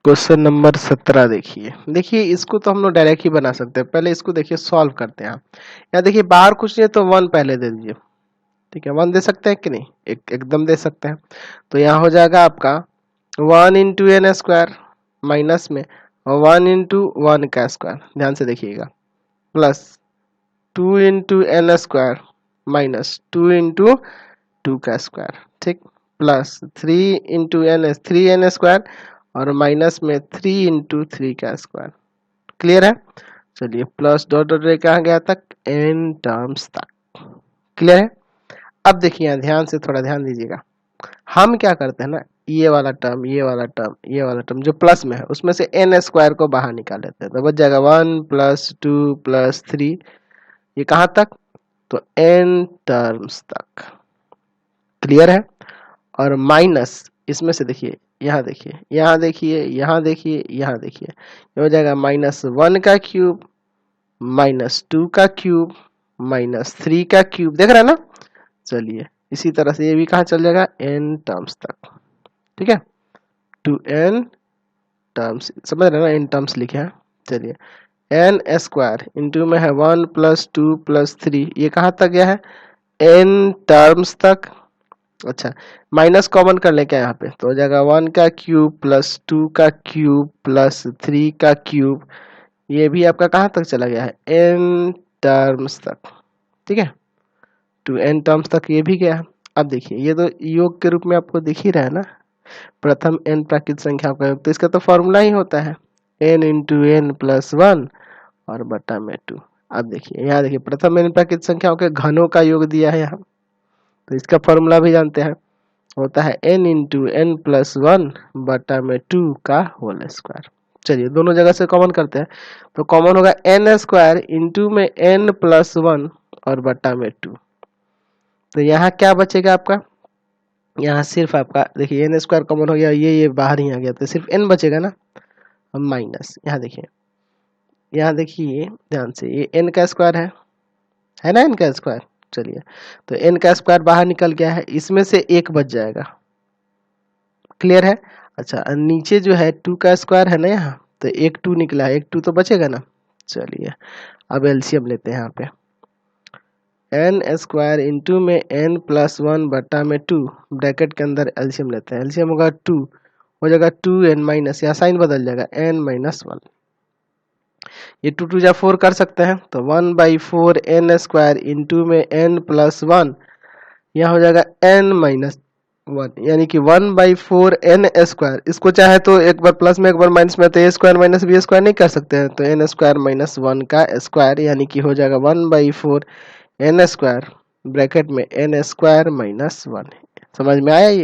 Question number 17 देखिए इसको तो हम लोग डायरेक्ट ही बना सकते हैं। पहले इसको देखिए सॉल्व करते हैं। यहाँ देखिए बाहर कुछ नहीं है तो 1 पहले दे दीजिए। ठीक है, 1 दे सकते हैं कि नहीं? एकदम दे सकते हैं। तो यहाँ हो जाएगा आपका 1 इंटू एन स्क्वायर माइनस में 1 इंटू 1 का स्क्वायर, ध्यान से देखिएगा, plus 2 into n square minus 2 into 2 का स्क्वायर, ठीक, plus 3 into n 3 n square और माइनस में 3 इंटू 3 का स्क्वायर। क्लियर है? चलिए प्लस डॉट डॉट कहाँ गया तक? एन टर्म्स तक। क्लियर है? अब देखिए यहाँ ध्यान से थोड़ा ध्यान दीजिएगा। हम क्या करते हैं ना, ये वाला टर्म ये वाला टर्म ये वाला टर्म जो प्लस में है उसमें से एन स्क्वायर को बाहर निकाल लेते हैं, तो बच जाएगा 1 प्लस 2 प्लस 3, ये कहाँ तक? तो एन टर्म्स तक। क्लियर है? और माइनस इसमें से देखिए, यहाँ देखिए, यहाँ देखिए, यहाँ देखिए, यहाँ देखिए, ये हो जाएगा -1 का क्यूब -2 का क्यूब -3 का क्यूब, देख रहे हैं ना? चलिए इसी तरह से ये भी कहाँ चल जाएगा? n टर्म्स तक। ठीक है, टू n टर्म्स, समझ रहे हैं ना? n टर्म्स लिखे हैं। चलिए n स्क्वायर इंटू में है 1 प्लस 2 प्लस 3, ये कहाँ तक गया है? n टर्म्स तक। अच्छा, माइनस कॉमन कर ले क्या यहाँ पे, तो हो जाएगा 1 का क्यूब प्लस 2 का क्यूब प्लस 3 का क्यूब, ये भी आपका कहाँ तक चला गया है? n टर्म्स तक। ठीक है, टू n टर्म्स तक ये भी गया। अब देखिए ये तो योग के रूप में आपको दिख ही रहा है ना, प्रथम n प्राकृत संख्या का योग, तो इसका तो फॉर्मूला ही होता है n इंटू n प्लस 1 और बटा में 2। अब देखिए यहाँ देखिए प्रथम n प्राकृत संख्याओं के घनों का योग दिया है यहाँ, तो इसका फॉर्मूला भी जानते हैं, होता है n इंटू n प्लस 1 बटा में 2 का होल स्क्वायर। चलिए दोनों जगह से कॉमन करते हैं, तो कॉमन होगा n स्क्वायर इंटू में n प्लस 1 और बटा में 2। तो यहाँ क्या बचेगा आपका? यहाँ सिर्फ आपका देखिए n स्क्वायर कॉमन हो गया, ये बाहर ही आ गया, तो सिर्फ n बचेगा ना, माइनस, यहाँ देखिए ध्यान से, ये n का स्क्वायर है ना, n का स्क्वायर। चलिए तो n का स्क्वायर बाहर निकल गया है, इसमें से एक बच जाएगा। क्लियर है? अच्छा, नीचे जो है 2 का स्क्वायर है ना यहाँ, तो एक 2 निकला है, एक 2 तो बचेगा ना। चलिए अब एलसीएम लेते हैं यहाँ पे, एन स्क्वायर इंटू में n प्लस 1 बटा में 2, ब्रैकेट के अंदर एलसीएम लेते हैं, एलसीएम होगा 2, हो जाएगा 2n माइनस, यहाँ साइन बदल जाएगा n माइनस 1, ये 2 2 जा 4 कर सकते हैं, तो 1/4 n स्क्वायर इंटू में n प्लस 1, यहाँ हो जाएगा n माइनस 1, यानी कि 1/4 n स्क्वायर, इसको चाहे तो एक बार प्लस में एक बार माइनस में, तो a square minus b square नहीं कर सकते हैं, तो n स्क्वायर माइनस 1 का स्क्वायर, यानी कि हो जाएगा 1/4 n स्क्वायर ब्रैकेट में n स्क्वायर माइनस 1। समझ में आया ये?